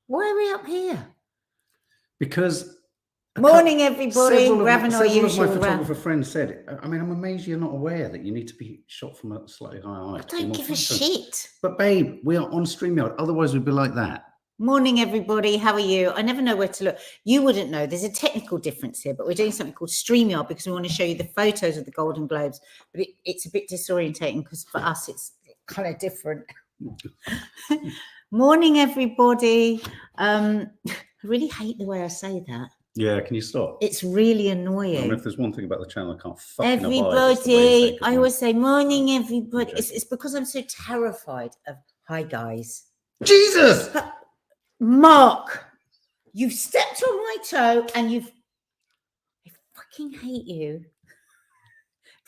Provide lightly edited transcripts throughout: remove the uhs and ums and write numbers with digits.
Why are we up here? Because morning, everybody. Several of my usual photographer friends said, I mean, I'm amazed you're not aware that you need to be shot from a slightly higher height. I don't give a shit. But babe, we are on StreamYard. Otherwise, we'd be like that. Morning, everybody. How are you? I never know where to look. You wouldn't know. There's a technical difference here, but we're doing something called StreamYard because we want to show you the photos of the Golden Globes. But it's a bit disorientating because for us, it's kind of different. Morning, everybody. I really hate the way I say that. Yeah, can you stop? It's really annoying. I mean, if there's one thing about the channel I can't fucking everybody, I always say morning, everybody. It's because I'm so terrified of hi, guys. Jesus! Mark, you've stepped on my toe and I fucking hate you.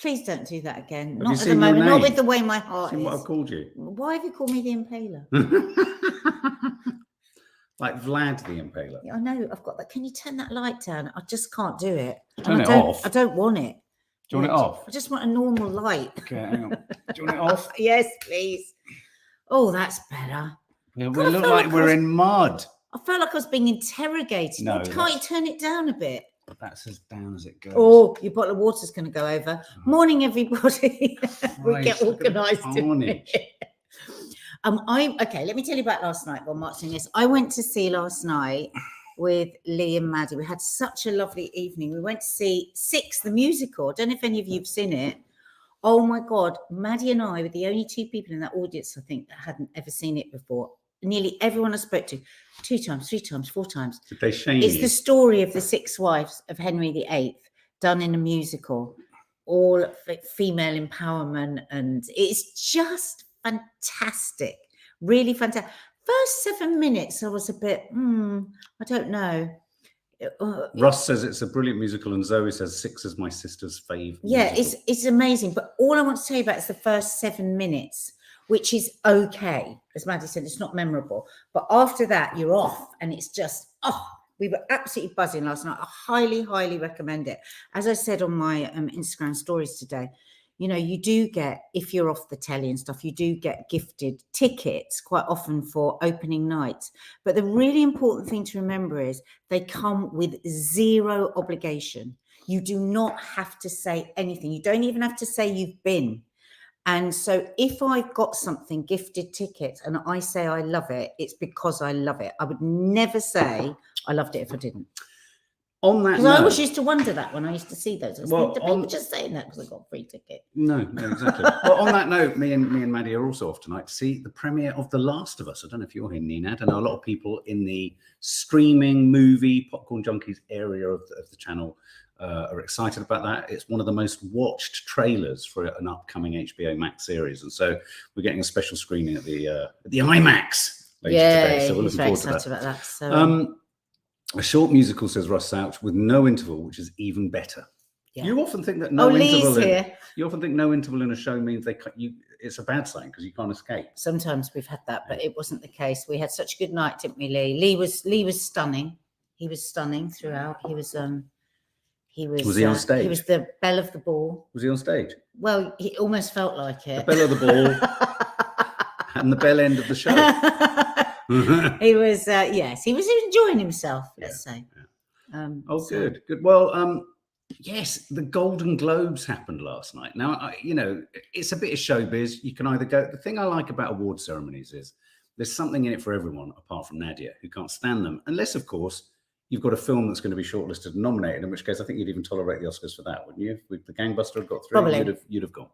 Please don't do that again. Not at the moment, not with the way my heart is. What I've called you? Why have you called me the Impaler? Like Vlad the Impaler. Yeah, I know, I've got that. Can you turn that light down? I just can't do it. Turn it off. I don't want it. Do you want it off? I just want a normal light. Okay, hang on. Do you want it off? Yes, please. Oh, that's better. Yeah, we look like we're in mud. I felt like I was being interrogated. No, can't you turn it down a bit? That's as down as it goes. Oh, your bottle of water's going to go over. Morning, everybody. We get organised. Okay, let me tell you about last night while watching this. I went to see last night with Lee and Maddie. We had such a lovely evening. We went to see Six, the musical. I don't know if any of you have seen it. Oh my God, Maddie and I were the only two people in that audience, I think, that hadn't ever seen it before. Nearly everyone I spoke to, 2 times, 3 times, 4 times. Did they shame you? It's the story of the 6 wives of Henry VIII done in a musical, all female empowerment, and it's just fantastic, really fantastic. First 7 minutes, I was a bit, I don't know. Russ says it's a brilliant musical, and Zoe says Six is my sister's fave. Yeah, musical. it's amazing. But all I want to tell you about is the first 7 minutes, which is okay. As Maddie said, it's not memorable. But after that, you're off, and it's just, we were absolutely buzzing last night. I highly, highly recommend it. As I said on my Instagram stories today, you know, you do get, if you're off the telly and stuff, you do get gifted tickets quite often for opening nights. But the really important thing to remember is they come with 0 obligation. You do not have to say anything. You don't even have to say you've been. And so if I've got something, gifted tickets, and I say I love it, it's because I love it. I would never say I loved it if I didn't. On that note, I always used to wonder that when I used to see those. Well, people just saying that because I got a free ticket. No, exactly. Well, on that note, me and Maddie are also off tonight to see the premiere of The Last of Us. I don't know if you're here, Nenad. I know a lot of people in the streaming movie popcorn junkies area of the channel are excited about that. It's one of the most watched trailers for an upcoming HBO Max series, and so we're getting a special screening at the IMAX later today. So we're looking forward to that. About that. So, a short musical, says Russ Ouch, with no interval, which is even better. Yeah. You often think that no interval in a show means it's a bad sign because you can't escape. Sometimes we've had that, but it wasn't the case. We had such a good night, didn't we, Lee? Lee was stunning. He was stunning throughout. Was he on stage? He was the belle of the ball. Was he on stage? Well, he almost felt like it. The belle of the ball and the bell end of the show. He was, yes, he was enjoying himself, let's say. Yeah. Good. Well, yes, the Golden Globes happened last night. Now, you know, it's a bit of showbiz. You can either go. The thing I like about award ceremonies is there's something in it for everyone, apart from Nadia, who can't stand them, unless, of course, you've got a film that's going to be shortlisted and nominated, in which case I think you'd even tolerate the Oscars for that, wouldn't you? If the Gangbuster had got through, you'd have gone.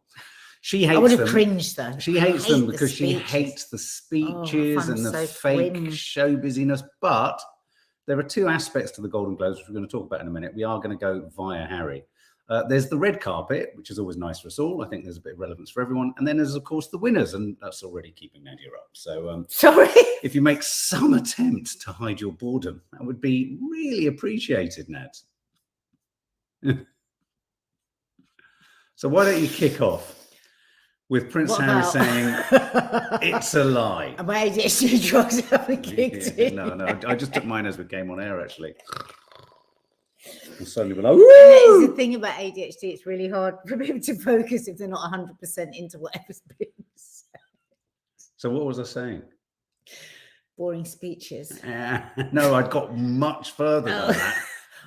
She hates them. I would have cringed though. She hates them because she hates the speeches and the fake show busyness. But there are 2 aspects to the Golden Globes, which we're going to talk about in a minute. We are going to go via Harry. There's the red carpet, which is always nice for us all. I think there's a bit of relevance for everyone. And then there's, of course, the winners, and that's already keeping Nadia up. So, sorry. If you make some attempt to hide your boredom, that would be really appreciated, Nad. So why don't you kick off with Prince Harry saying, it's a lie. My ADHD drugs haven't kicked in. No, I just took mine as we came on air, actually. We'll suddenly be like, the thing about ADHD, it's really hard for people to focus if they're not 100% into whatever's being said. So what was I saying? boring speeches. No, I'd got much further than that.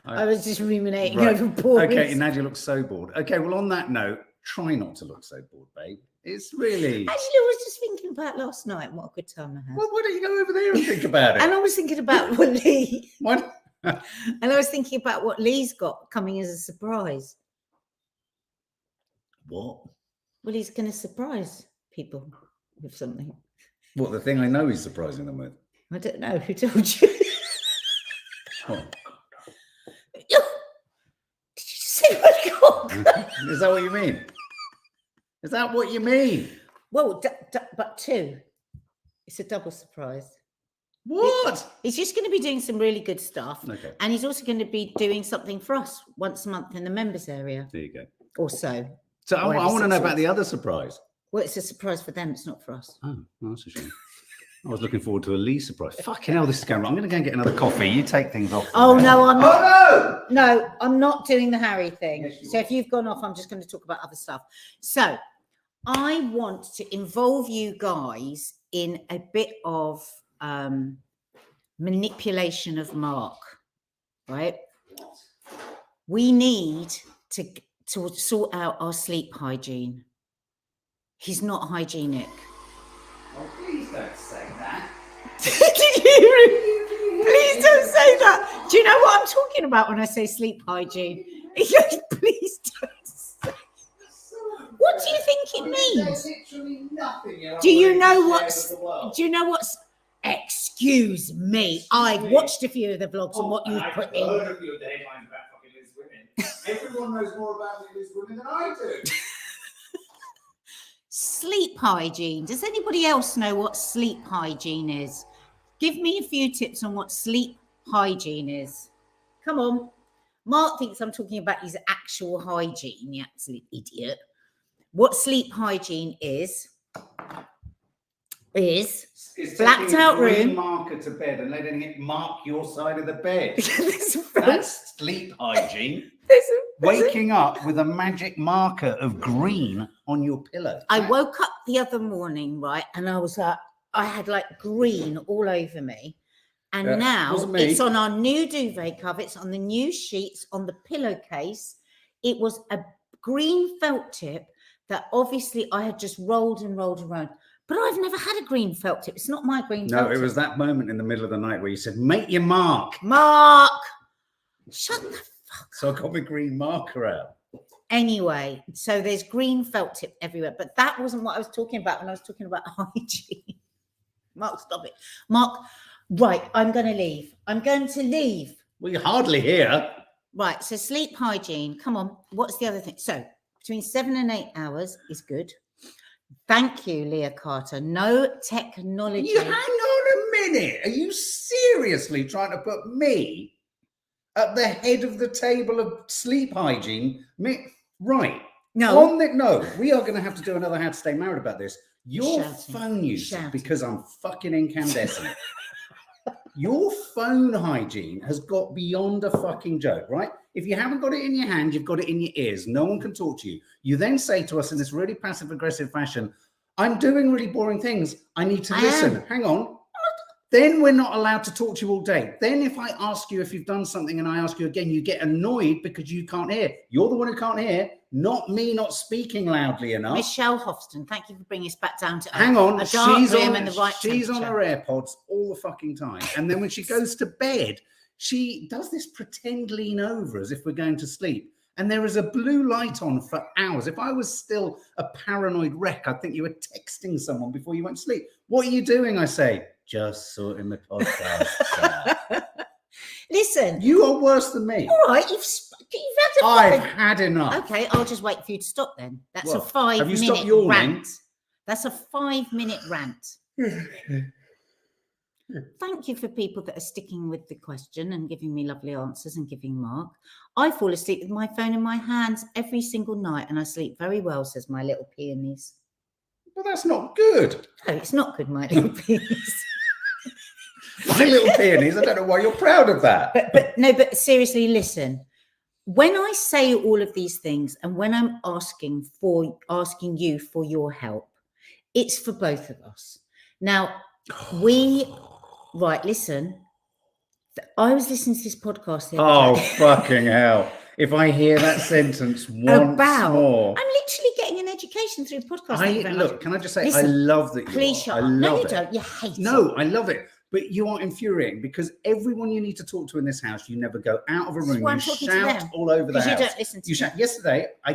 I was just ruminating Right. over boring. Okay, Nadia looks so bored. Okay, well, on that note, try not to look so bored, babe. It's really... Actually, I was just thinking about last night. What a good time I had. Well, why don't you go over there and think about it? And I was thinking about what Lee... What? And I was thinking about what Lee's got coming as a surprise. What? Well, he's going to surprise people with something. What, the thing I know he's surprising them with? I don't know. Who told you? Oh. Did you say my God? Is that what you mean? Is that what you mean? Well, but two. It's a double surprise. What? He's just going to be doing some really good stuff. Okay. And he's also going to be doing something for us once a month in the members area. There you go. Or so. So I want to know about the other surprise. Well, it's a surprise for them. It's not for us. Oh, well, that's a shame. I was looking forward to a Lee surprise. Fucking hell, this is going wrong. I'm going to go and get another coffee. You take things off. Oh, no, I'm not. Oh, No, I'm not doing the Harry thing. Yes, So if you've gone off, I'm just going to talk about other stuff. So I want to involve you guys in a bit of manipulation of Mark, right? We need to sort out our sleep hygiene. He's not hygienic. Oh, please don't say that. Did you? Please don't say that. Do you know what I'm talking about when I say sleep hygiene? He goes, please don't say. What do you think it means? There's literally nothing. Do you know what's? Do you know what's? Excuse me. I've watched a few of the vlogs and what you've put in. I've heard a few of the headlines about fucking Liz women. Everyone knows more about Liz women than I do. Sleep hygiene. Does anybody else know what sleep hygiene is? Give me a few tips on what sleep hygiene is. Come on. Mark thinks I'm talking about his actual hygiene, you absolute idiot. What sleep hygiene is blacked out room. Marker to bed and letting it mark your side of the bed. That's sleep hygiene. Waking up with a magic marker of green on your pillow. I woke up the other morning, right, and I was like, I had like green all over me. And now it's on our new duvet cover, it's on the new sheets, on the pillowcase. It was a green felt tip that obviously I had just rolled and rolled around. But I've never had a green felt tip. It's not my green felt tip. No, it was that moment in the middle of the night where you said, make your mark. Mark! Shut the fuck So I got my green marker out. Anyway, so there's green felt tip everywhere. But that wasn't what I was talking about when I was talking about hygiene. Mark, stop it. Mark, right, I'm going to leave. I'm going to leave. Well, you're hardly here. Right, so sleep hygiene. Come on. What's the other thing? So between 7 and 8 hours is good. Thank you, Leah Carter. No technology. You hang on a minute. Are you seriously trying to put me at the head of the table of sleep hygiene? Right. No. No, we are going to have to do another How to Stay Married about this. Your Shouting. phone use, Shouting. because I'm fucking incandescent. Your phone hygiene has got beyond a fucking joke, right? If you haven't got it in your hand, you've got it in your ears. No one can talk to you. You then say to us in this really passive-aggressive fashion, I'm doing really boring things. I need to listen. Hang on. Then we're not allowed to talk to you all day. Then if I ask you if you've done something and I ask you again, you get annoyed because you can't hear. You're the one who can't hear, not me not speaking loudly enough. Michelle Hofston, thank you for bringing us back down to Hang on, she's on her AirPods all the fucking time. And then when she goes to bed, she does this pretend lean over as if we're going to sleep. And there is a blue light on for hours. If I was still a paranoid wreck, I'd think you were texting someone before you went to sleep. What are you doing? I say, just sorting the podcast. Listen. You are worse than me. All right, you've had I've had enough. Okay, I'll just wait for you to stop then. That's a 5 have you minute stopped yawning? rant. That's a 5 minute rant. Thank you for people that are sticking with the question and giving me lovely answers and giving Mark. I fall asleep with my phone in my hands every single night and I sleep very well, says my little peonies. Well, that's not good. No, it's not good, my little peonies. My little peonies, I don't know why you're proud of that. But seriously, listen. When I say all of these things and when I'm asking you for your help, it's for both of us. Now, we Right, listen. I was listening to this podcast the Oh, other day. fucking hell. If I hear that sentence once more. I'm literally getting an education through podcasts. Thank you very Look, much. can I just say, Listen, I love that you Please are. shut I up. love No, you it. don't. You hate it. No, I love it. But you are infuriating because everyone you need to talk to in this house, you never go out of a That's room. why You I'm talking to shout them. all over the Because you house. don't listen to You me. shout. Yesterday, I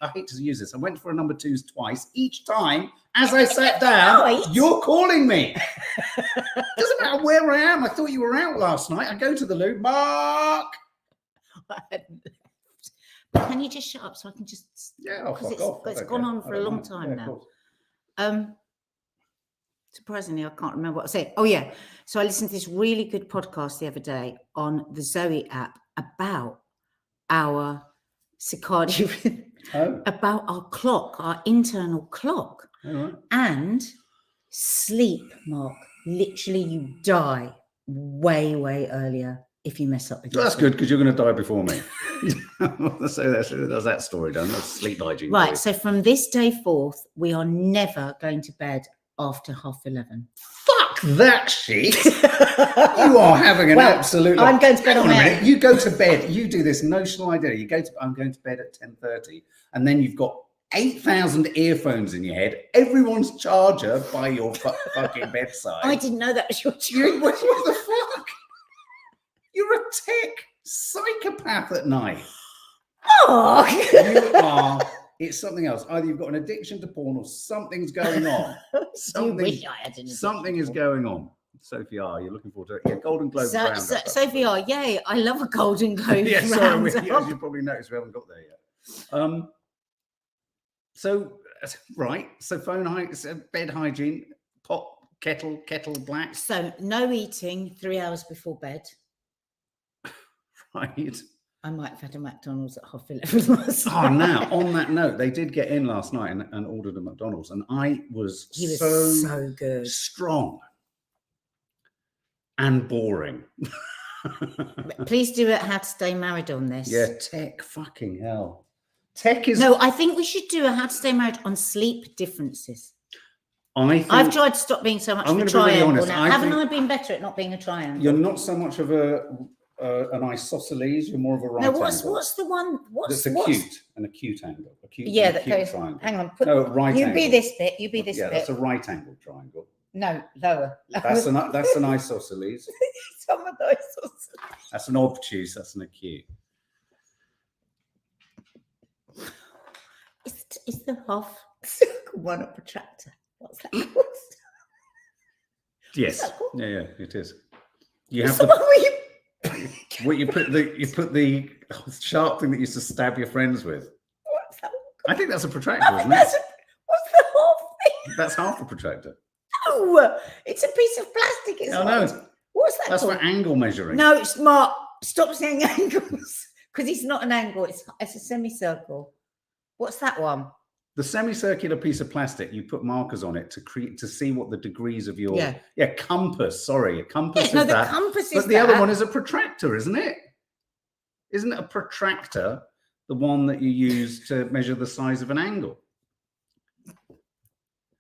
hate to use this. I went for a number twos twice. Each time, as I sat down, Right. you're calling me. Doesn't matter where I am. I thought you were out last night. I go to the loo. Mark. But can you just shut up so I can just... Yeah, I'll Because fuck off. it's I don't gone care. on I for a don't long mind. time Yeah, now. of course. Surprisingly, I can't remember what I said. Oh, yeah. So I listened to this really good podcast the other day on the Zoe app about our circadian Oh, about our clock, our internal clock, all right. and sleep, Mark. Literally, you die way, way earlier if you mess up with your That's sleep. good because you're going to die before me. So that's that story done. That's sleep hygiene. Right. So from this day forth, we are never going to bed after 11:30. Fuck that shit. You are having an Well, absolute. I'm going to bed Hang on on a my minute. own. You go to bed. You do this notional idea. I'm going to bed at 10:30, and then you've got 8,000 earphones in your head. Everyone's charger by your fucking bedside. I didn't know that was your You, choice. what the fuck? You're a tech psychopath at night. Oh, You are. It's something else. Either you've got an addiction to porn or something's going on. you wish I had an Something is addiction. going on. Sophie R, you're looking forward to it. Yeah, Golden Globes roundup. Sophie R, yay! I love a Golden Globe Yeah, sorry, as roundup. you probably noticed, we haven't got there yet. So bed hygiene, pot, kettle black, So no eating 3 hours before bed. right? I might have had a McDonald's at 11:30 last Oh, night. now on that note, they did get in last night and ordered a McDonald's, and I was, He was so good. strong and boring. Please do it. How to Stay Married on this. Yeah, tech, fucking hell. Tech is. No, I think we should do a How to Stay Married on sleep differences. I've tried to stop being so much I'm of a gonna be really triangle honest, now. I Haven't think- I been better at not being a triangle? You're not so much of an isosceles. You're more of a right No, angle. what's the one? What's That's an acute angle. Yeah, an that acute goes. triangle. Hang on. No, right you angle. be this bit. You be this Yeah, bit. that's a right angle triangle. No, lower. That's an isosceles. Some of those. That's an obtuse. That's an acute. Is the half circle one a protractor? What's that called? Yes. that called? Yeah, it is. You It's have the one where you. what you put the sharp thing that you used to stab your friends with. What's that? I think that's a protractor, I think isn't it? what's the half thing? That's half a protractor. No, it's a piece of plastic. It's Oh, not. no. What's that That's called? for angle measuring. No, it's Mark. Stop saying angles because it's not an angle. It's a semicircle. What's that one? The semicircular piece of plastic, you put markers on it to see what the degrees of your compass. Sorry, a compass is No, the that. compass is But the other that. one is a protractor, isn't it? Isn't a protractor the one that you use to measure the size of an angle?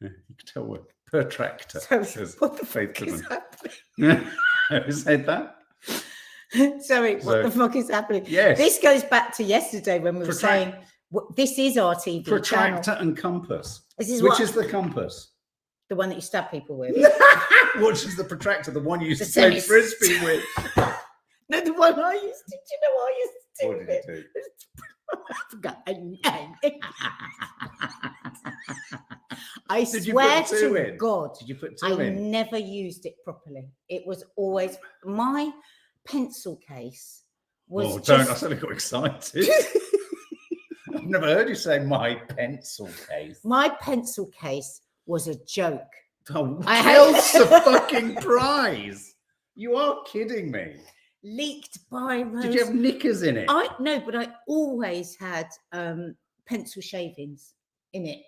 Yeah, you can tell what protractor. So, says what the Faith fuck is Goodman. happening? Who said that? Sorry, what So- the fuck is happening? Yes. This goes back to yesterday when we were Protract- saying this is our TV Protractor channel. and compass. This is Which what- is the compass? The one that you stab people with. Which is the protractor? The one you used The to play semi- frisbee with? No, the one I used to. Do you know what I used to do? What with did it? you do? I forgot. I Did you swear put two to in? God, Did you put two I in? never used it properly. It was always my pencil case was Oh, just. don't! I suddenly got excited. I've never heard you say my pencil case. My pencil case was a joke. Oh, I had- else a fucking prize. You are kidding me. Leaked by Rose. Did you have knickers in it? No, but I always had pencil shavings in it.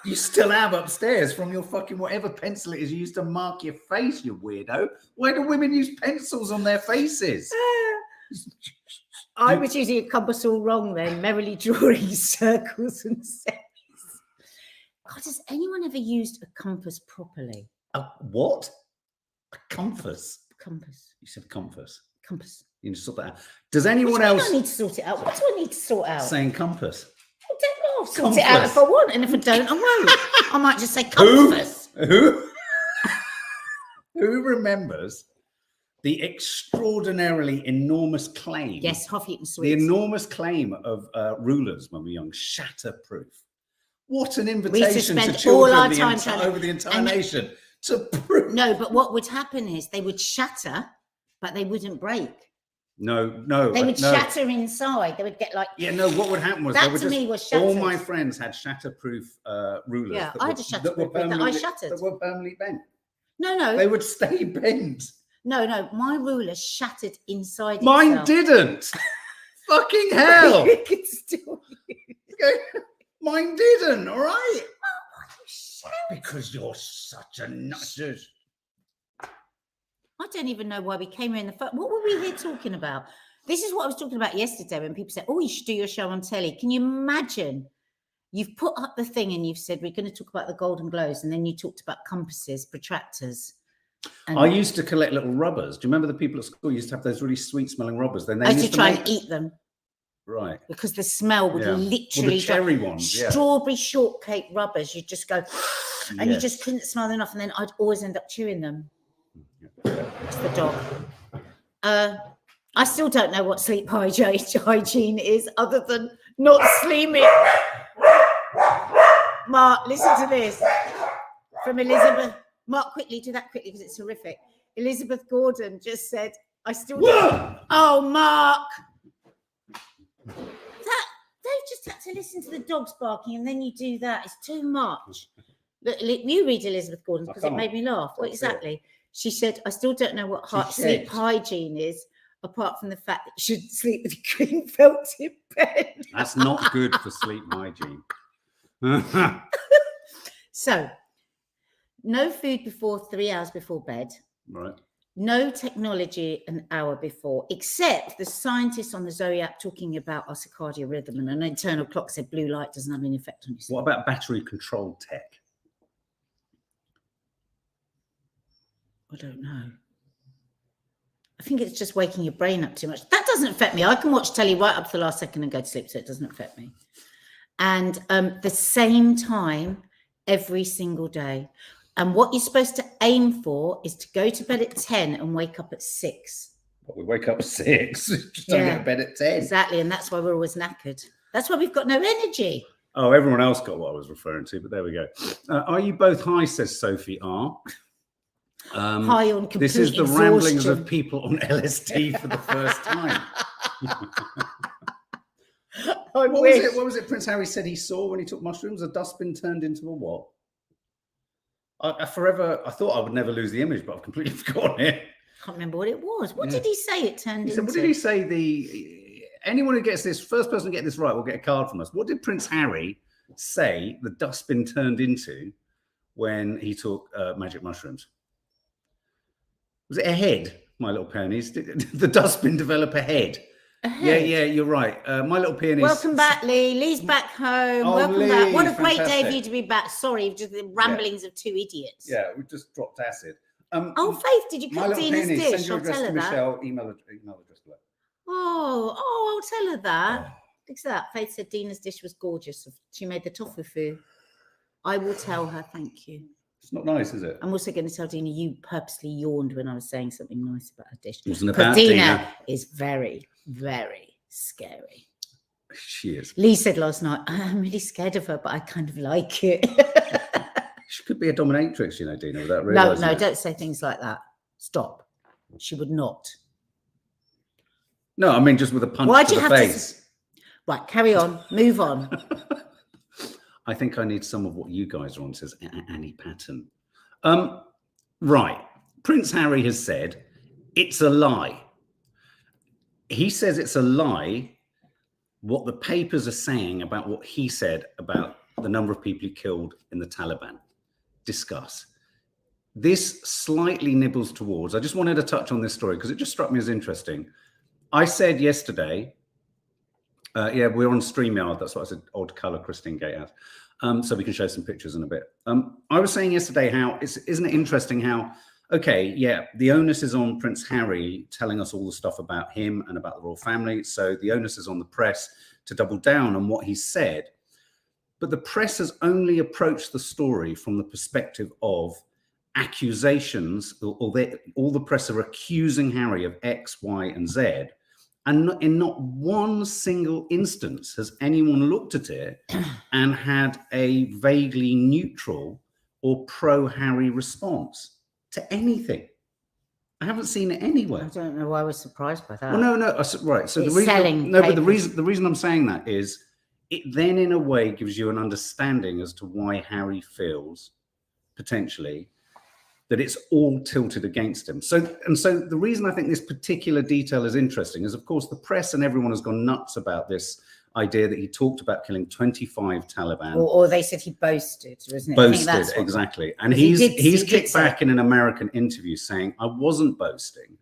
You still have upstairs from your fucking whatever pencil it is you used to mark your face, you weirdo. Why do women use pencils on their faces? I was using a compass all wrong then, merrily drawing circles and sets. God, has anyone ever used a compass properly? A what? A compass? Compass. You said compass. Compass. You need to sort that out. Does What anyone do you mean else I need to sort it out? What do I need to sort out? saying compass? I don't know. I'll sort it out Compass. if I want, and if I don't, I won't. I might just say compass. Who remembers the extraordinarily enormous claim? Yes, half-eaten The sweets. enormous claim of rulers when we were young, shatterproof. What an We used to invitation to spend children all our time trying to- over the entire and- nation to prove. No, but what would happen is they would shatter, but they wouldn't break. No. They would no. shatter inside. They would get like. Yeah, no. What would happen was That they would to me was all shattered. my friends had shatterproof rulers. Yeah, that I were- had a that were shatterproof that I permanently- shattered. That were permanently bent. No. They would stay bent. No. My ruler shattered inside. Mine itself. didn't. Fucking hell. You could still use. Mine didn't. All right. Why are you shouting? Because you're such a nut. I don't even know why we came here in the first. What were we here talking about? This is what I was talking about yesterday when people said, "Oh, you should do your show on telly." Can you imagine? You've put up the thing and you've said we're going to talk about the Golden Globes, and then you talked about compasses, protractors. And I used to collect little rubbers. Do you remember the people at school used to have those really sweet-smelling rubbers? Then they I used used to try make- and eat them Right. because the smell would Yeah. Well, literally the cherry ones. Yeah. strawberry shortcake rubbers. You just go, and you just Yes. couldn't smell them enough, and then I'd always end up chewing them. It's the dog. I still don't know what sleep hygiene is, other than not sleeping. Mark, listen to this from Elizabeth. Mark, quickly do that quickly because it's horrific. Elizabeth Gordon just said, "I still." Oh, Mark. They've just had to listen to the dogs barking, and then you do that. It's too much. Look, you read Elizabeth Gordon because it can't. made me laugh. What That's it. exactly? She said, "I still don't know what She sleep said- hygiene is, apart from the fact that you should sleep with a green felted bed." That's not good for sleep hygiene. So, no food before 3 hours before bed. Right. No technology an hour before, except the scientists on the Zoe app talking about our circadian rhythm, and an internal clock said blue light doesn't have any effect on you. What about battery-controlled tech? I don't know. I think it's just waking your brain up too much. That doesn't affect me. I can watch telly right up to the last second and go to sleep, so it doesn't affect me. And the same time every single day. And what you're supposed to aim for is to go to bed at 10 and wake up at 6. Well, we wake up at 6. Just don't Yeah. get to bed at 10. Exactly. And that's why we're always knackered. That's why we've got no energy. Oh, everyone else got what I was referring to, but there we go. Are you both high, says Sophie R. High on complete This is the ramblings of exhaustion. people on LSD for the first time. I What wish. was it Prince Harry said he saw when he took mushrooms? A dustbin turned into a what? I thought I would never lose the image, but I've completely forgotten it. Can't remember what it was. What Yeah. did he say it turned He into? said, what did he say? Anyone who gets this, first person to get this right will get a card from us. What did Prince Harry say the dustbin turned into when he took magic mushrooms? Was it a head, My Little Ponies? Did the dustbin develop a head? Ahead. Yeah, you're right. My Little Peonies. Welcome back, Lee. Lee's back home. Oh, Welcome back. What a Lee, great day fantastic. for you to be back. Sorry, just the ramblings of two idiots. Yeah, we just dropped acid. Oh, Faith, did you My cook Little Dina's Peonies, dish? send your I'll address tell to her that. Michelle. Email address below. Oh, I'll tell her that. Oh. Look at that. Faith said Dina's dish was gorgeous. She made the tofu. I will tell her thank you. It's not nice, is it? I'm also going to tell Dina you purposely yawned when I was saying something nice about her dish. It wasn't Because about Dina Dina. is very, very scary. She is. Lee said last night, I'm really scared of her, but I kind of like it. She could be a dominatrix, you know, Dina, without No, realising it. don't say things like that. Stop. She would not. No, I mean just with a punch Why'd to you the have to face. Right, carry on. Move on. I think I need some of what you guys are on, says Annie Patton. Right. Prince Harry has said it's a lie. He says it's a lie what the papers are saying about what he said about the number of people he killed in the Taliban. Discuss. This slightly nibbles towards, I just wanted to touch on this story because it just struck me as interesting. I said yesterday, yeah, we're on StreamYard. That's what I said, odd colour Christine Gate has. So we can show some pictures in a bit. I was saying yesterday how, isn't it interesting how okay, yeah, the onus is on Prince Harry telling us all the stuff about him and about the royal family. So the onus is on the press to double down on what he said. But the press has only approached the story from the perspective of accusations, all the press are accusing Harry of X, Y, and Z. And in not one single instance has anyone looked at it and had a vaguely neutral or pro-Harry response to anything. I haven't seen it anywhere. I don't know why we're surprised by that. Well, no, right. So It's the reason, selling no, but the papers. reason I'm saying that is it then in a way gives you an understanding as to why Harry feels potentially that it's all tilted against him. So the reason I think this particular detail is interesting is, of course, the press and everyone has gone nuts about this idea that he talked about killing 25 Taliban. Or they said he boasted, wasn't it? Boasted, I think that's exactly. And he he's did kicked say back in an American interview saying, I wasn't boasting.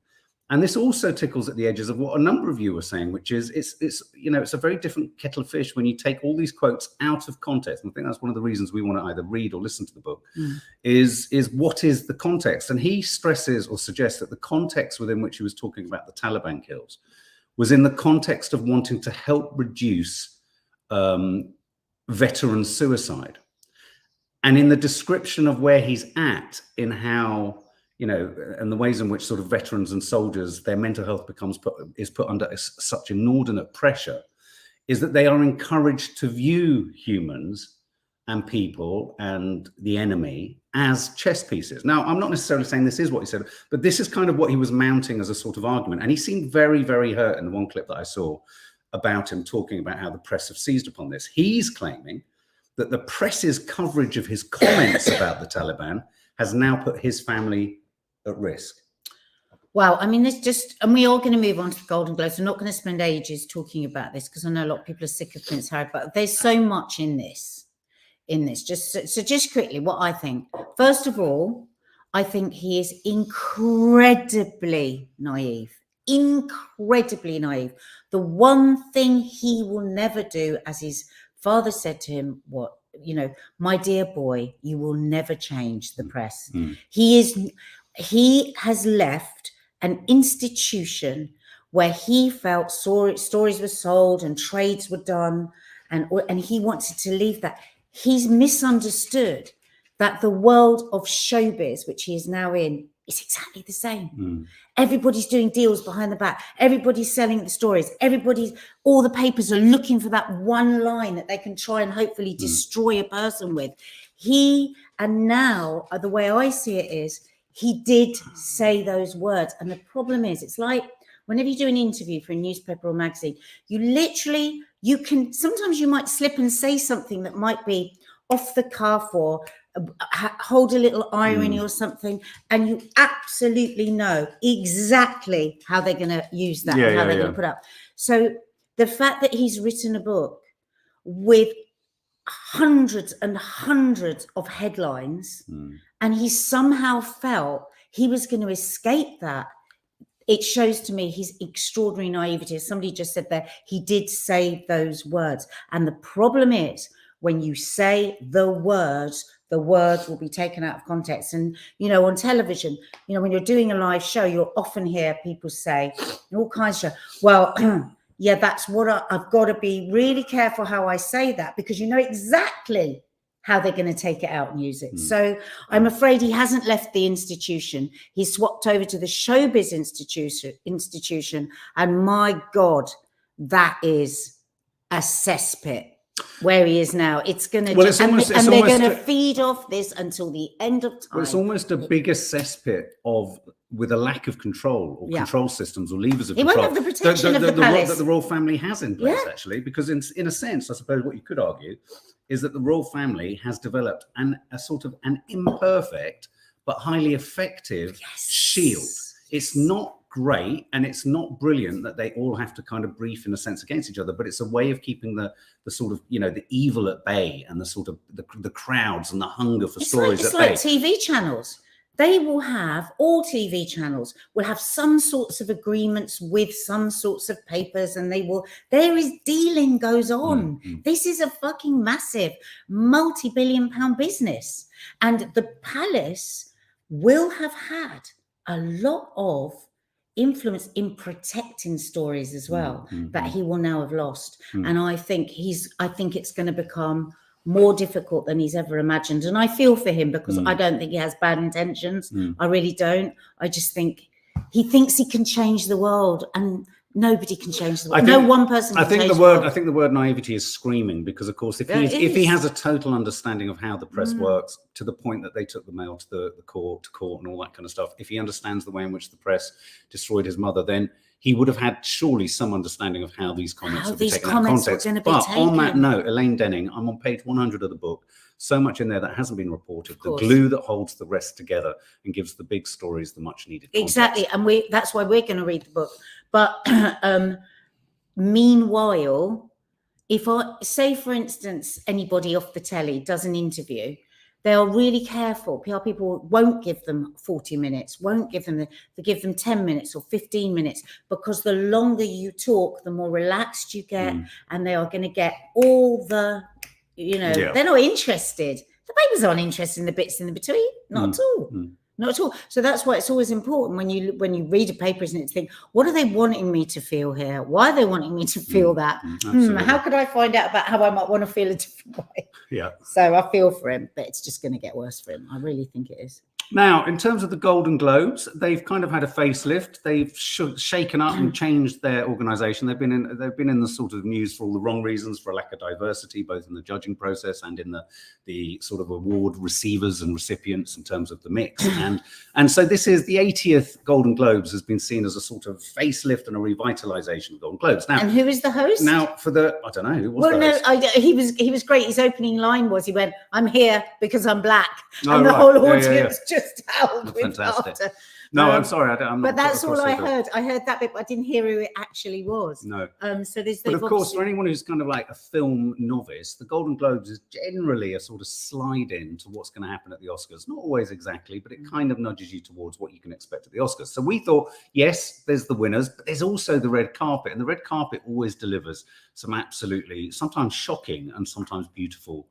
And this also tickles at the edges of what a number of you were saying, which is it's a very different kettle of fish when you take all these quotes out of context. And I think that's one of the reasons we want to either read or listen to the book is what is the context? And he stresses or suggests that the context within which he was talking about the Taliban kills was in the context of wanting to help reduce veteran suicide. And in the description of where he's at in how, and the ways in which sort of veterans and soldiers, their mental health is put under such inordinate pressure, is that they are encouraged to view humans and people and the enemy as chess pieces. Now, I'm not necessarily saying this is what he said, but this is kind of what he was mounting as a sort of argument. And he seemed very, very hurt in the one clip that I saw about him talking about how the press have seized upon this. He's claiming that the press's coverage of his comments about the Taliban has now put his family at risk. Well, I mean, and we are going to move on to the Golden Globes. We're not going to spend ages talking about this because I know a lot of people are sick of Prince Harry, but there's so much in this. Just quickly, what I think. First of all, I think he is incredibly naive. Incredibly naive. The one thing he will never do, as his father said to him, my dear boy, you will never change the press. He has left an institution where he felt stories were sold and trades were done, and he wanted to leave that. He's misunderstood that the world of showbiz, which he is now in, is exactly the same. Everybody's doing deals behind the back. Everybody's selling the stories. All the papers are looking for that one line that they can try and hopefully destroy a person with. And now the way I see it is, he did say those words. And the problem is, it's like whenever you do an interview for a newspaper or magazine, sometimes you might slip and say something that might be off the cuff or hold a little irony or something, and you absolutely know exactly how they're going to use that and how they're going to put up. So the fact that he's written a book with hundreds and hundreds of headlines and he somehow felt he was going to escape that, it shows to me his extraordinary naivety. As somebody just said there, he did say those words. And the problem is, when you say the words will be taken out of context. And, on television, when you're doing a live show, you'll often hear people say, all kinds of, well, yeah, that's what I've got to be really careful how I say that, because you know exactly how they're going to take it out and use it. So I'm afraid he hasn't left the institution. He's swapped over to the showbiz institution. And my God, that is a cesspit. Where he is now, it's going to, they're going to feed off this until the end of time. Well, it's almost a bigger cesspit with a lack of control or control systems or levers of control. He won't have the protection of the palace that the royal family has in place, actually, because in a sense, I suppose what you could argue is that the royal family has developed a sort of an imperfect but highly effective shield. It's not great and it's not brilliant that they all have to kind of brief in a sense against each other, but it's a way of keeping the sort of the evil at bay and the sort of the crowds and the hunger for stories at bay. It's like TV channels. All TV channels will have some sorts of agreements with some sorts of papers, and there is dealing goes on. This is a fucking massive multi-billion-pound business, and the palace will have had a lot of influence in protecting stories as well that he will now have lost. And I think it's going to become more difficult than he's ever imagined. And I feel for him because I don't think he has bad intentions. I really don't. I just think he thinks he can change the world, and nobody can change the world. No one person can change the world. I think the word naivety is screaming, because of course if he has a total understanding of how the press works, to the point that they took the mail to the court and all that kind of stuff, if he understands the way in which the press destroyed his mother, then he would have had surely some understanding of how these comments would be taken out of context. But on that note, Elaine Denning, I'm on page 100 of the book. So much in there that hasn't been reported. The glue that holds the rest together and gives the big stories the much needed context. Exactly, and that's why we're going to read the book. But meanwhile, if I say, for instance, anybody off the telly does an interview, they are really careful. PR people won't give them 40 minutes, won't give them they give them 10 minutes or 15 minutes, because the longer you talk, the more relaxed you get, and they are going to get all the, they're not interested. The papers aren't interested in the bits in between, not at all. Not at all. So that's why it's always important when you read a paper, isn't it, to think, what are they wanting me to feel here? Why are they wanting me to feel that? How could I find out about how I might want to feel a different way? Yeah. So I feel for him, but it's just going to get worse for him. I really think it is. Now, in terms of the Golden Globes, they've kind of had a facelift. They've shaken up and changed their organisation. They've been in the sort of news for all the wrong reasons, for a lack of diversity, both in the judging process and in the sort of award receivers and recipients in terms of the mix. And so this is the 80th Golden Globes has been seen as a sort of facelift and a revitalisation of Golden Globes. Now, and who is the host? Now, I don't know who was the host. He was great. His opening line was, he went, "I'm here because I'm black," and the whole audience just howled with laughter. No, I'm sorry. But that's all I heard. I heard that bit, but I didn't hear who it actually was. No. So there's. But of course, for anyone who's kind of like a film novice, the Golden Globes is generally a sort of slide in to what's going to happen at the Oscars. Not always exactly, but it kind of nudges you towards what you can expect at the Oscars. So we thought, yes, there's the winners, but there's also the red carpet, and the red carpet always delivers some absolutely sometimes shocking and sometimes beautiful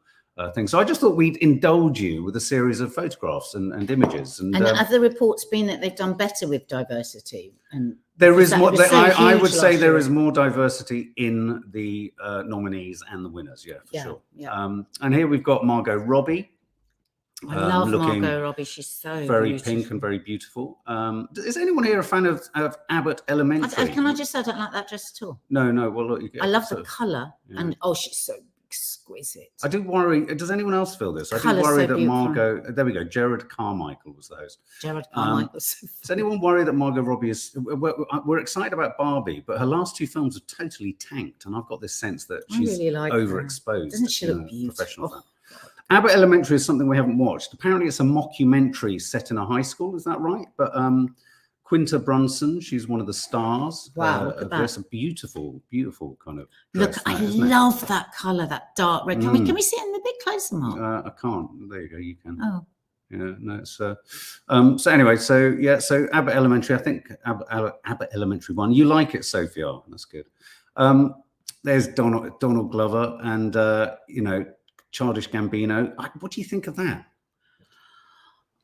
things. So I just thought we'd indulge you with a series of photographs and images. And have the reports been that they've done better with diversity? And there is more. I would say there is more diversity in the nominees and the winners. Yeah, for sure. Yeah. And here we've got Margot Robbie. I love Margot Robbie. She's so very beautiful. Pink and very beautiful. Is anyone here a fan of Abbott Elementary? Can I just say I don't like that dress at all? No. Well, look, I love the colour, and she's so exquisite. I do worry. Does anyone else feel this? I do worry that Margot. There we go. Jared Carmichael was the host. Jared Carmichael. Does anyone worry that Margot Robbie is? We're excited about Barbie, but her last two films are totally tanked, and I've got this sense that she's really overexposed. Doesn't she look beautiful? Abbott Elementary is something we haven't watched. Apparently, it's a mockumentary set in a high school. Is that right? But Quinta Brunson, she's one of the stars. Wow, look at that. It's a beautiful, beautiful kind of dress. Look, I love that colour, that dark red. Can we see it in a bit closer, Mark? I can't. There you go. You can. Oh. Yeah, no, it's so anyway, so Abbott Elementary, I think Abbott Elementary 1. You like it, Sophia? That's good. There's Donald Glover and Childish Gambino. What do you think of that?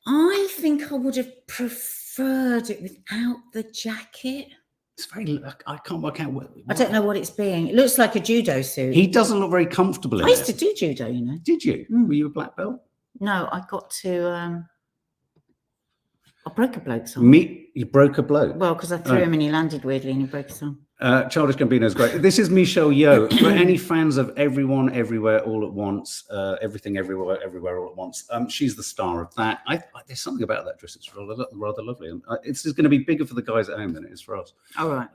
I think I would have preferred it without the jacket. It's very. I can't work out what. I don't know what it's being. It looks like a judo suit. He doesn't look very comfortable in it. I used to do judo, you know. Did you? Were you a black belt? No, I got to. I broke a bloke's arm. You broke a bloke? Well, because I threw him and he landed weirdly and he broke his arm. Childish Gambino is great. This is Michelle Yeoh. For any fans of Everyone, Everywhere, All at Once, Everything, Everywhere, Everywhere, All at Once, she's the star of that. There's something about that dress. It's rather lovely. It's going to be bigger for the guys at home than it is for us. All right.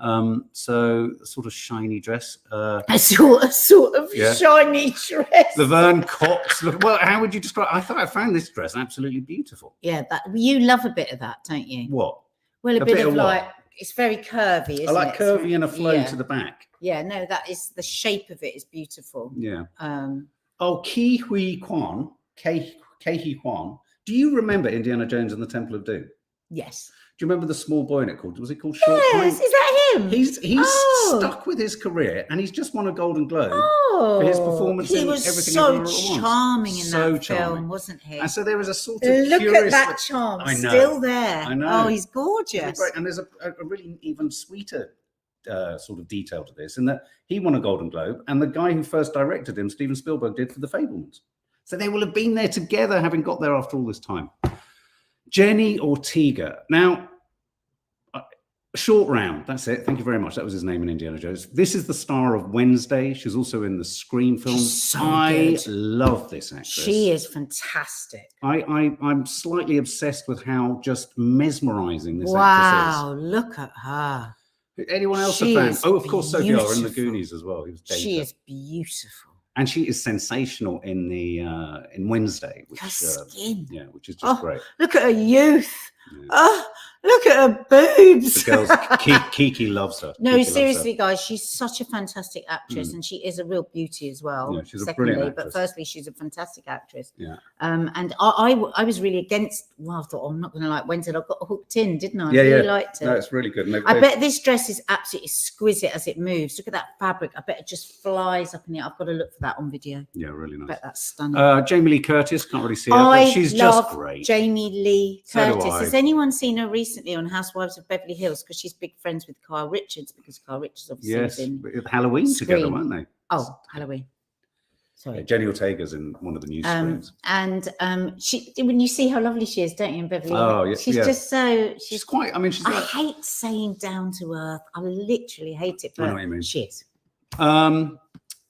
So a sort of shiny dress. A sort of shiny dress. Laverne Cox. Well, how would you describe? I found this dress absolutely beautiful. Yeah, you love a bit of that, don't you? What? Well, a bit of like. It's very curvy, isn't it? I like curvy and a flow to the back. Yeah, no, that is the shape of it is beautiful. Yeah. Ke Huy Quan. Do you remember Indiana Jones and the Temple of Doom? Yes. Do you remember the small boy in it called? Was it called Short Yes. Pine? Is that him? He's Oh. stuck with his career, and he's just won a Golden Globe for his performance He in was Everything so Everywhere All at Once. charming in So that charming. film, wasn't he? And so there is a sort of Look curious. at that charm, I know. still there. I know. Oh, he's It's gorgeous. great. And there's a really even sweeter sort of detail to this, in that he won a Golden Globe, and the guy who first directed him, Steven Spielberg, did for The Fabelmans. So they will have been there together, having got there after all this time. Jenny Ortega. Now, Short Round, that's it. Thank you very much. That was his name in Indiana Jones. This is the star of Wednesday. She's also in the Scream films. So I good. love this actress. She is fantastic. I'm slightly obsessed with how just mesmerizing this actress Wow, look at her. is. Anyone else She a fan? is Oh, of course, Sophie Orr in The beautiful. Goonies as well. He was She Data. is beautiful. And she is sensational in the in Wednesday, which Her skin. yeah, which is just Oh, great. Look at her youth. Yeah. Oh, look at her boobs. The girls, Kiki loves her. No, Kiki loves her. seriously, guys, she's such a fantastic actress, and she is a real beauty as well. Yeah, she's a secondly, brilliant but actress. firstly, she's a fantastic actress. Yeah. And I was really against. Well, I thought, oh, I'm not going to like Wednesday. I got hooked in, didn't I? Yeah, I really yeah. liked it. No, it's really good. And I bet this dress is absolutely exquisite as it moves. Look at that fabric. I bet it just flies up in the air. I've got to look for that on video. Yeah, really I nice. bet that's stunning. Jamie Lee Curtis, can't really see her, I but she's love just great. Jamie Lee So do Curtis. I. Has anyone seen her recently on Housewives of Beverly Hills? Because she's big friends with Kyle Richards, because Kyle Richards obviously Yes, was in with Halloween together, Scream. weren't they? Oh, Halloween. Sorry. Jenny Ortega's in one of the new Screams. And she, when you see how lovely she is, don't you, in Beverly Oh, Hills? yeah, She's yeah. just so. She's quite. I mean, she's I like. hate saying down to earth. I literally hate it, I know but what you mean. she is.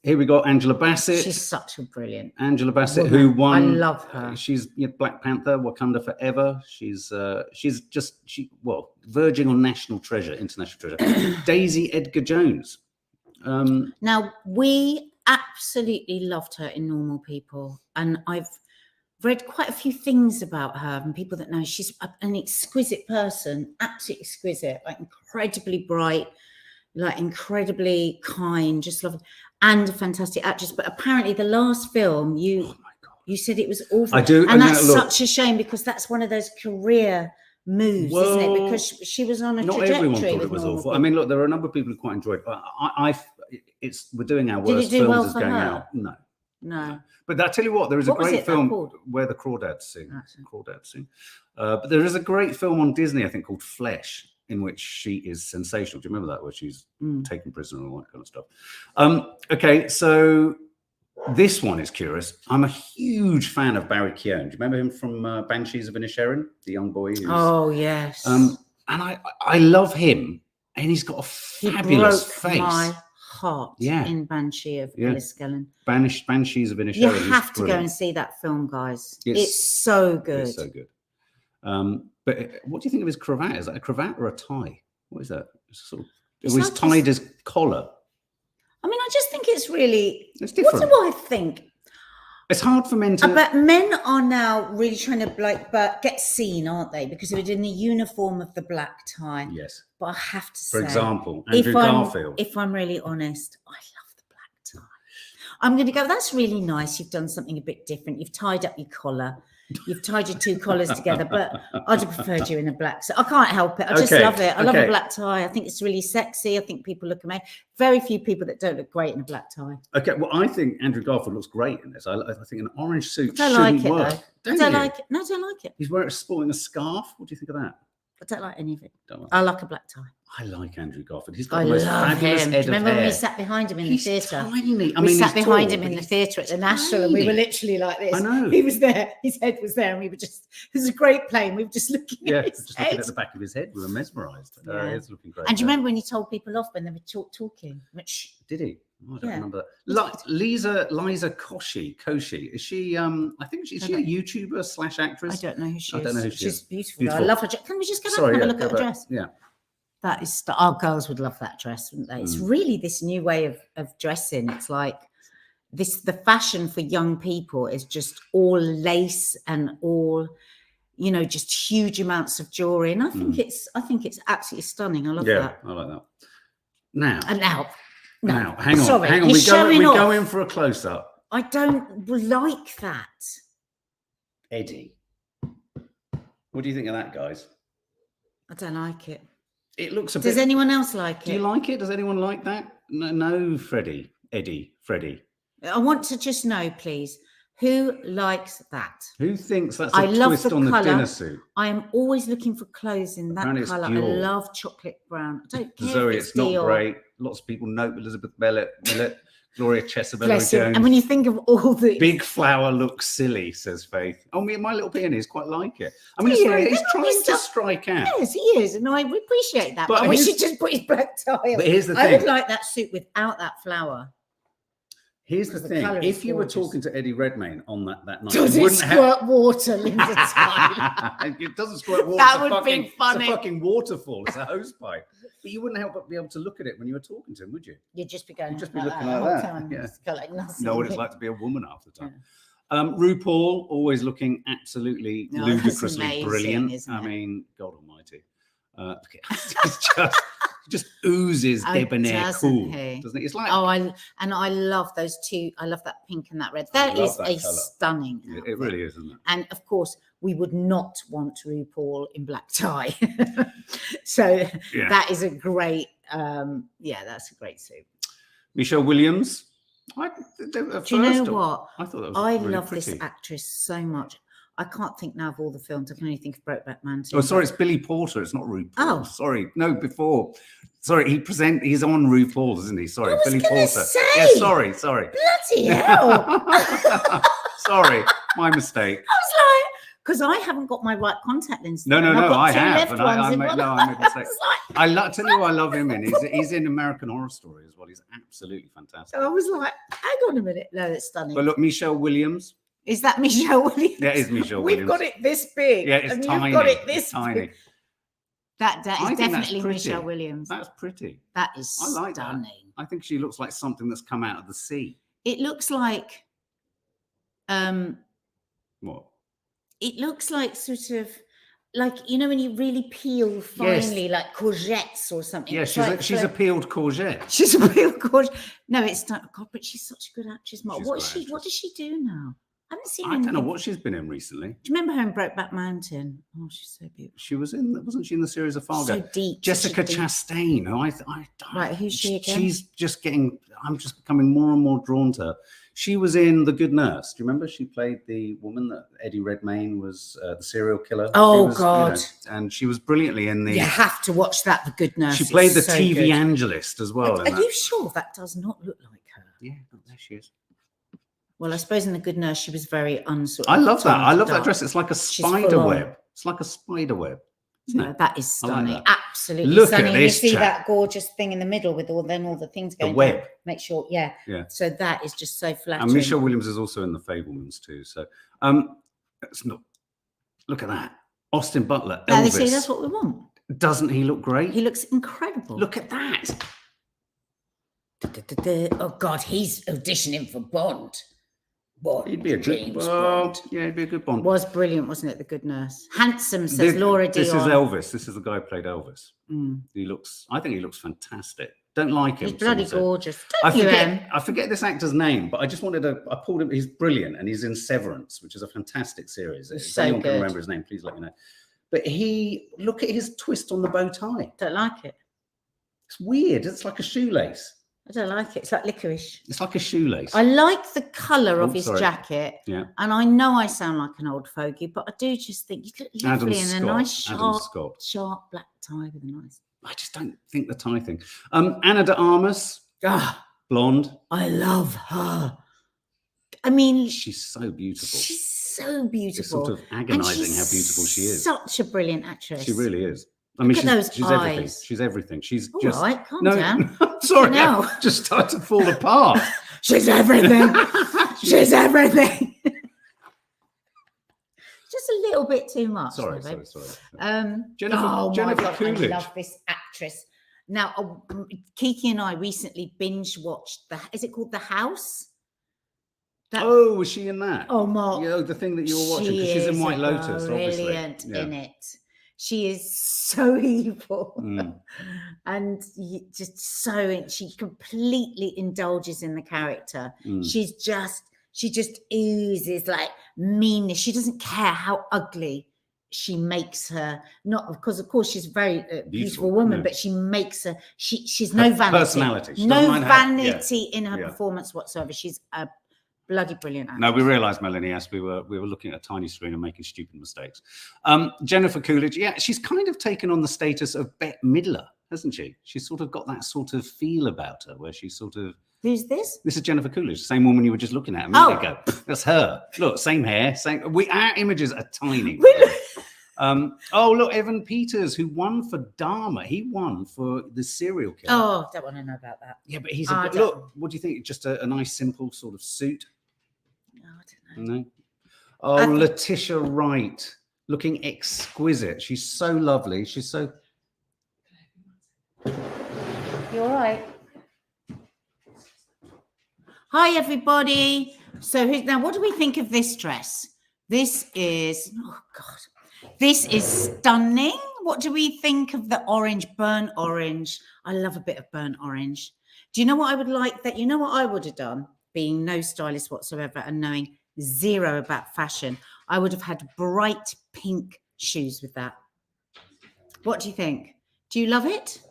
Here we got Angela Bassett. She's such a brilliant. Angela Bassett, woman. who won. I love her. She's Black Panther, Wakanda Forever. She's verging on national treasure, international treasure. Daisy Edgar Jones. Now, we absolutely loved her in Normal People, and I've read quite a few things about her and people that know she's an exquisite person, absolutely exquisite, like incredibly bright, like incredibly kind, just love, and a fantastic actress. But apparently, the last film Oh my God. you said it was awful. I do, and and that's look- such a shame, because that's one of those career moves, isn't it? Well, Because she was on a Not trajectory everyone thought with it was Normal awful. I People. mean, look, there are a number of people who quite enjoyed it, but we're doing our Did it worst do films well as for going her? out. No. No. But I tell you what, there is a What was great it film called? where the crawdads sing. That's it. Crawdads sing. But there is a great film on Disney, I think, called Flesh, in which she is sensational. Do you remember that, where she's taken prisoner and all that kind of stuff? Okay, so this one is curious. I'm a huge fan of Barry Keoghan. Do you remember him from Banshees of Inisherin, the young boy? Who's, Oh yes. and I love him, and he's got a He fabulous broke face. my heart Yeah. in Banshee of Yeah. Inisherin. Banshees of Inisherin. You is have to go brilliant. and see that film, guys. It's- It's so good. It's so good. But what do you think of his cravat? Is that a cravat or a tie? What is that? It's sort of. It's He's like tied his collar. I mean, I just think it's really. It's What different. do I think? It's hard for men to. But men are now really trying to but get seen, aren't they? Because they're in the uniform of the black tie. Yes. But I have to say, For example, Andrew I'm, Garfield. if I'm really honest, I love the black tie. I'm going to go, that's really nice. You've done something a bit different. You've tied up your collar. You've tied your two collars together, but I'd have preferred you in a black. So I can't help it. I just Okay, love it. I love okay. a black tie. I think it's really sexy. I think people look amazing. Very few people that don't look great in a black tie. Okay, well, I think Andrew Garfield looks great in this. I think an orange suit I don't shouldn't like it work. though. I don't like it. No, I don't like it. He's wearing sporting a scarf. What do you think of that? I don't like any of it. Don't like I like a black tie. I like Andrew Garfield. He's got I the most love fabulous him. Do head you remember of when we hair. sat behind him in He's the theatre? tiny. We he's sat behind tall, him but in the he's theatre at the National, and we were tiny. literally like this. I know. He was there. His head was there, and we were just. It was a great plane. We were just looking Yeah, at his just head. looking at the back of his head. We were mesmerised. Yeah. It's looking great. And do you yeah. remember when he told people off when they were talking? Which Did he? Oh, I don't Yeah. remember that. Liza Koshy. Is she? I think she's a YouTuber / actress. I don't know who she is. I don't know who she She's is. beautiful. though. I Beautiful. love her. Can we just go back Sorry, and have yeah, a look go at the back. dress? Yeah. That is. Our girls would love that dress, wouldn't they? It's really this new way of dressing. It's like this. The fashion for young people is just all lace and all, just huge amounts of jewelry. And I think it's absolutely stunning. I love Yeah, that. I like that. Now, Now, hang on. sorry, Hang on. you're We showing go off. in for a close up. I don't like that. Eddie. What do you think of that, guys? I don't like it. It looks a Does bit. anyone else like Do it? you like it? Does anyone like that? No, Freddie, Eddie, Freddie. I want to just know, please, who likes that? Who thinks that's I a love twist the on the colour. dinner suit? I am always looking for clothes in that Apparently it's colour. I Dior. love chocolate brown. I don't care Zoe, if it's not Dior. great. Lots of people know Elizabeth Millett, Gloria Chesabello Bless him. Jones. And when you think of all the Big flower looks silly, says Faith. Oh, me and my little peonies quite like it. I mean, Do it's you? very, he's They're not trying to stuff- strike out. Yes, he is, and I appreciate that. But But I wish here's- he'd just put his black tie on. But here's the I would thing. like that suit without that flower. Here's the Because the thing. colour is If you were gorgeous. talking to Eddie Redmayne on that night, Does you it wouldn't have. squirt water, Linda Tyler? It doesn't squirt water. That it's a would be fucking, funny. It's a fucking waterfall. It's a hose pipe. But you wouldn't help but be able to look at it when you were talking to him, would you? You'd just be going You'd just be like looking that like the whole that, time. yeah. Just go like nothing. Know what it's like to be a woman half the time. RuPaul always looking absolutely No, that's ludicrously amazing, brilliant. isn't I it? mean, God Almighty, it's just oozes Oh, debonair doesn't cool, he? doesn't it? It's like Oh, I love those two. I love that pink and that red. That love is that a colour. stunning. it outfit. really is, isn't it? And of course, we would not want RuPaul in black tie. So Yeah. that is a great, that's a great suit. Michelle Williams. Do you know what? I thought that was I really love pretty. this actress so much. I can't think now of all the films. I can only think of Brokeback Mountain. Oh, sorry, it's Billy Porter. It's not RuPaul. Oh. Sorry, no, before. Sorry, he's on RuPaul, isn't he? Sorry, I was Billy gonna Porter. say. Yeah, sorry. Bloody hell. Sorry, my mistake. I was like, because I haven't got my right contact lens. No, and I've got I two have, left and ones I in made one no, eye. I made a mistake. was like, Tell you who I love him in. He's in American Horror Story as well. He's absolutely fantastic. I was like, hang on a minute. No, that's stunning. But look, Michelle Williams. Is that Michelle Williams? Yeah, it is Michelle We've Williams. got it this big. Yeah, it's and tiny. You've got it It's this tiny. big. That I is think that's definitely pretty. Michelle Williams. That's pretty. That is I like that. stunning. I think she looks like something that's come out of the sea. It looks like, What? it looks like sort of like, you know, when you really peel finely, like courgettes or something. Yeah, It's she's like a peeled courgette. She's a real courgette. No, it's not. God, but she's such a good actress. Mark. She's What a is good she? What does she do now? I haven't seen. I don't know anything. what she's been in recently. Do you remember her in Brokeback Mountain? Oh, she's so beautiful. She wasn't she in the series of Fargo? So deep. Jessica such a deep- Chastain. Who Right, who's she again? She's just getting. I'm just becoming more and more drawn to her. She was in The Good Nurse. Do you remember? She played the woman that Eddie Redmayne was the serial killer. Oh, She was, God. and she was brilliantly in the. You have to watch that. The Good Nurse. She played the It's so TV good. Angelist as well. Are in that. you sure that does not look like her? Yeah, there she is. Well, I suppose in The Good Nurse she was very unsort. I love that. I love that dark. dress. It's like a She's full spider on. web. It's like a spider web. Isn't No, it? that is I like stunning. that. Absolutely Look at stunning. this You see chap. that gorgeous thing in the middle with all the things The going web. down. Make sure, yeah. Yeah. So that is just so flattering. And Michelle Williams is also in The Fablemans too. So, it's not. Look at that, Austin Butler. Now, Elvis. see, that's what we want. Doesn't he look great? He looks incredible. Look at that. Oh God, he's auditioning for Bond. Bond. He'd be a good. James Well, Bond. yeah, he'd be a good Bond. Was brilliant, wasn't it? The Good Nurse. Handsome, says Laura Dion. This is Elvis. This is the guy who played Elvis. Mm. I think he looks fantastic. Don't like him. He's bloody someone said. gorgeous. I Don't you, Em? forget this actor's name, but I just wanted to. I pulled him. He's brilliant, and he's in Severance, which is a fantastic series. He's If so anyone can good. remember his name, please let me know. But look at his twist on the bow tie. Don't like it. It's weird. It's like a shoelace. I don't like it. It's like licorice. It's like a shoelace. I like the colour of Oh, his sorry. jacket. Yeah. And I know I sound like an old fogey, but I do just think you look Adam lovely in a Scott. nice Adam Scott. sharp black tie with a nice. I just don't think the tie thing. Anna de Armas, Ah, blonde. I love her. I mean, She's so beautiful. she's so beautiful. It's sort of And agonizing she's how beautiful she is. Such a brilliant actress. She really is. I mean, Look at those she's everything. eyes. She's everything. She's All just right, calm no. down. Sorry, No. I just started to fall apart. She's everything. She's everything. Just a little bit too much. Sorry. babe. Jennifer- oh Jennifer my God, Coolidge. I love this actress. Now, Kiki and I recently binge watched is it called The House? Oh, was she in that? Oh, Mark. You know, the thing that you were watching, because she she's in is White Lotus, obviously. brilliant Yeah. in it. She is so evil, Mm. and she completely indulges in the character. Mm. She just oozes like meanness. She doesn't care how ugly she makes her not because of course she's a very beautiful woman, yeah. but she makes her she's Her no vanity, personality. She no doesn't mind vanity in her Yeah. performance whatsoever. She's a bloody brilliant actress. No, we realised, Melanie, yes, we were looking at a tiny screen and making stupid mistakes. Jennifer Coolidge, yeah, she's kind of taken on the status of Bette Midler, hasn't she? She's sort of got that sort of feel about her, where she's sort of. Who's this? This is Jennifer Coolidge, the same woman you were just looking at a minute ago. That's her. Look, same hair, same. Our images are tiny. Oh, look, Evan Peters, who won for Dharma. He won for the serial killer. Oh, don't want to know about that. Yeah, but he's a look. What do you think? Just a nice, simple sort of suit. No, I don't know. No. Oh, Letitia Wright, looking exquisite. She's so lovely. She's so. You all right? Hi, everybody. So now, what do we think of this dress? This is, oh God, this is stunning. What do we think of the orange, burnt orange? I love a bit of burnt orange. Do you know what I would like? That you know what I would have done, being no stylist whatsoever and knowing zero about fashion. I would have had bright pink shoes with that. What do you think? Do you love it?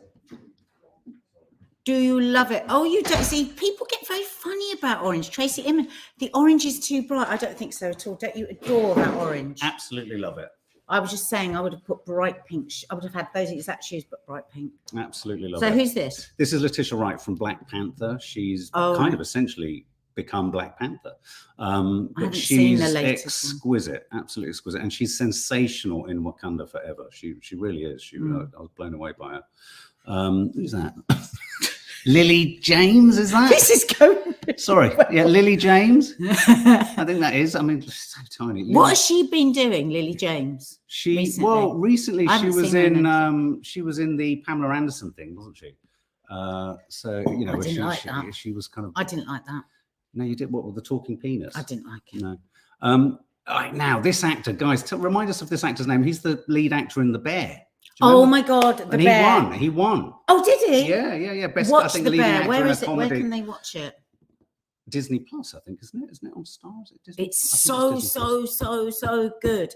Do you love it? Oh, you don't see, people get very funny about orange. Tracy Inman, the orange is too bright. I don't think so at all. Don't you adore that orange? Absolutely love it. I was just saying I would have put bright pink. I would have had those exact shoes, but bright pink. Absolutely love it. So who's this? This is Letitia Wright from Black Panther. She's kind of essentially become Black Panther. But she's exquisite, absolutely exquisite. And she's sensational in Wakanda Forever. She really is. I was blown away by her. Who's that? Lily James, is that? This is going. Sorry, yeah, Lily James. I think that is. I mean, just so tiny. What has she been doing, Lily James? Recently she was in the Pamela Anderson thing, wasn't she? So you know, she was kind of. I didn't like that. No, you did. What with the talking penis? I didn't like it. No. All right, now this actor, guys, remind us of this actor's name. He's the lead actor in The Bear. Oh my God, The Bear. He won. Oh, did he? Yeah. Best, watch I think, The leading Bear. actor Where in is a it? comedy. Where can they watch it? Disney Plus, I think, isn't it? Isn't it on Star? Is it Disney? It's so good.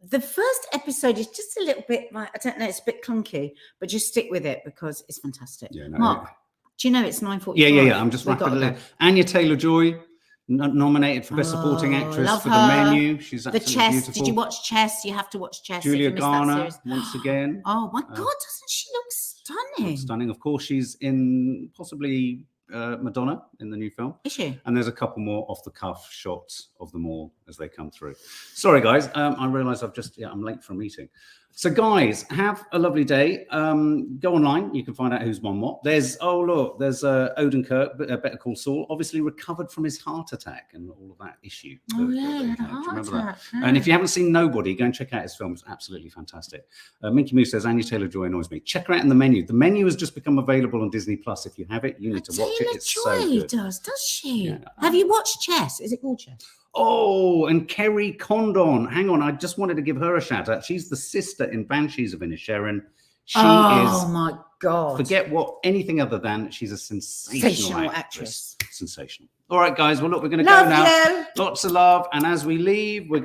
The first episode is just a little bit like, I don't know, it's a bit clunky, but just stick with it because it's fantastic. Yeah, no, Mark, do you know it's 9:45? Yeah. I'm just rapidly. Anya Taylor-Joy. Nominated for Best Supporting Actress for The Menu. She's absolutely beautiful. Did you watch Chess? You have to watch Chess. Julia Garner, once again. Oh my God, doesn't she look stunning? Stunning. Of course, she's in possibly Madonna in the new film. Is she? And there's a couple more off-the-cuff shots of them all as they come through. Sorry, guys. I realise I'm late for a meeting. So, guys, have a lovely day. Go online. You can find out who's won what. There's Odenkirk, Better Call Saul, obviously recovered from his heart attack and all of that issue. Oh, yeah, he had a heart attack. Yeah. And if you haven't seen Nobody, go and check out his film. It's absolutely fantastic. Minky Moose says, Anya Taylor-Joy annoys me. Check her out in The Menu. The Menu has just become available on Disney Plus. If you have it, you need to watch it. It's so good. Does she? Yeah. Have you watched Chess? Is it called Chess? Oh, and Kerry Condon. Hang on, I just wanted to give her a shout out. She's the sister in Banshees of Inisherin. She is. Oh my God! Forget anything other than she's a sensational actress. Sensational. All right, guys. Well, look, we're going to go now. Love you. Lots of love, and as we leave, we're